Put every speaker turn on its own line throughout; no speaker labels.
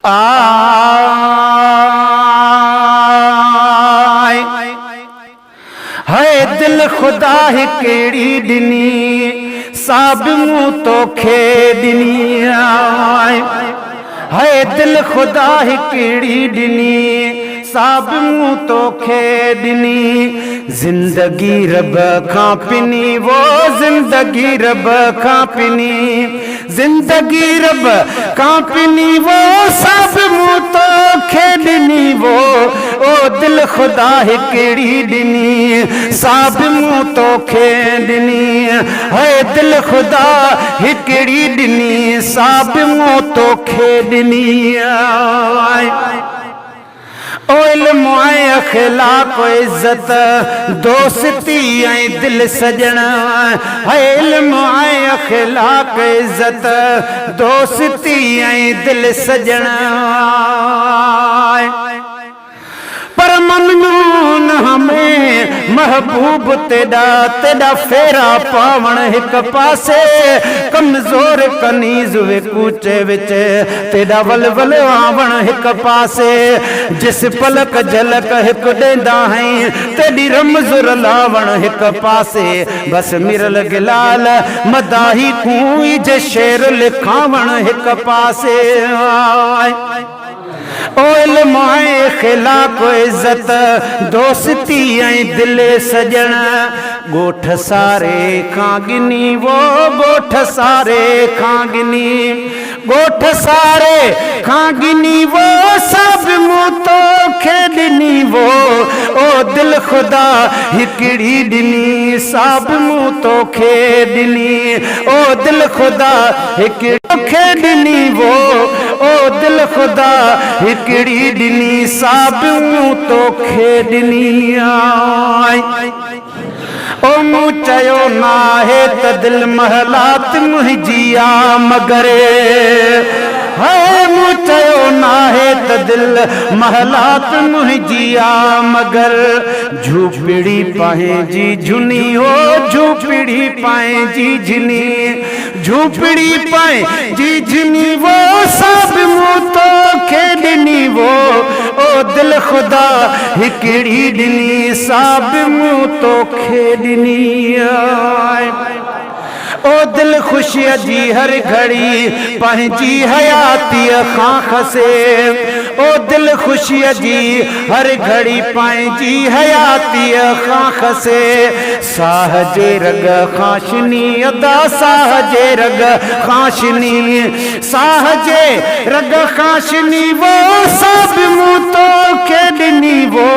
आय है दिल खुदा ही केड़ी दिनी साब मुँह तो खे दिनी आय है दिल खुदा ही केड़ी दिनी साब मुँह तो खे दिनी जिंदगी रब खां पिनी वो जिंदगी रब खां पिनी जिंदगी रब खां पिनी वो सब मुँह तो खे दिनी वो ओ दिल खुदा ही केड़ी दिनी साब मुँह तो खे दिनी है दिल खुदा ही केड़ी दिनी साब मुँह तो खे दिनी ओ इल्म ऐं अखलाक इज्जत दोस्ती ऐं दिल सजण है इल्म ऐं अखलाक इज्जत दोस्ती ऐं दिल सजण पर ममनून हमें महबूब तेरा तेरा फेरा पावण एक पासे कमजोर कनीज वे कूचे विच तेरा वलवल आवण एक पासे जिस पलक झलक एक देंदा है तेरी रमजुर लावण एक पासे बस मिरल गिलाल मदाही कुई जे शेर लिखावण एक पासे ओ इल्म ऐं अखलाक इज्जत दोस्ती ऐं दिल सजण गोठ सारे खां गिनी वो गोठ सारे खां गिनी गोठ सारे खां गिनी वो सब मुँह तो खे दिनी वो ओ दिल खुदा हिकड़ी दिनी सब मुँह तो खे दिनी ओ दिल खुदा हिकड़ी खे दिनी वो ओ दिल खुदा हिकड़ी दिनी सब मुँह तो खे दिनी ओ मूं चयो नाहे त दिल महलात मुंहिंजी आ मगर है मूं चयो नाहे त दिल महलात मुंहिंजी आ मगर झूपड़ी पंहिंजी झुनी हो झूपड़ी पंहिंजी झुनी झूपड़ी पंहिंजी झुनी वो सब मुँह तो खे दिनी वो ओ दिल खुदा हिकड़ी दिनी सब मुँह तो खे दिनी ओ दिल खुशी जी हर घड़ी पंहिंजी हयाती खां खसे ओ दिल खुशी जी हर घड़ी पंहिंजी हयाती खां खसे साह जे रग खाशनी अदा साह जे रग खाशनी साह जे रग खाशनी वो सब मुँह तो खे दिनी वो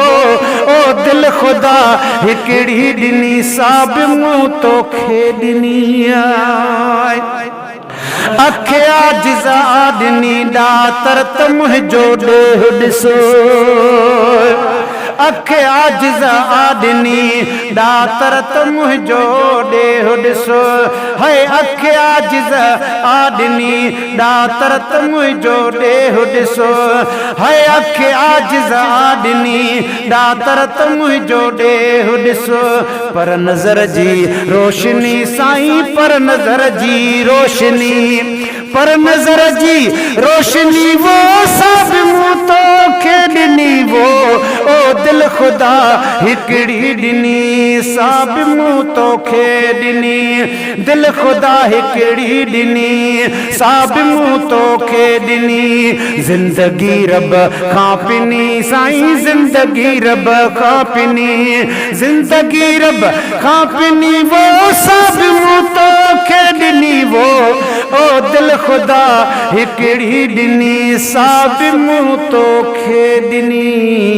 ओ दिल खुदा हिकड़ी दिनी सब मुँह तो खे दिनी अखिया जिजा दिनी दातर त मुंहिंजो ॾोह ॾिसो अखिया जिजा दिनी दातर त मुंहिंजो ॾोह ॾिसो है अखिया जिजा दिनी दातर त मुंहिंजो ॾोह ॾिसो है अखिया जिजा दिनी दातर त मुंहिंजो ॾोह ॾिसो पर नज़र जी रोशनी साईं पर नज़र जी रोशनी पर नज़र जी रोशनी वो सब मुँह तो खे दिनी वो ओ दिल खुदा हिकड़ी दिनी सब मुँह तो खे दिनी दिल खुदा हिकड़ी दिनी सब मुँह तो खे दिनी जिंदगी रब खां पिनी साईं जिंदगी रब खां पिनी जिंदगी रब खां पिनी वो सब मुँह तो खे दिनी वो ओ दिल खुदा हिकड़ी दिनी सब मुँह तो खे दिनी।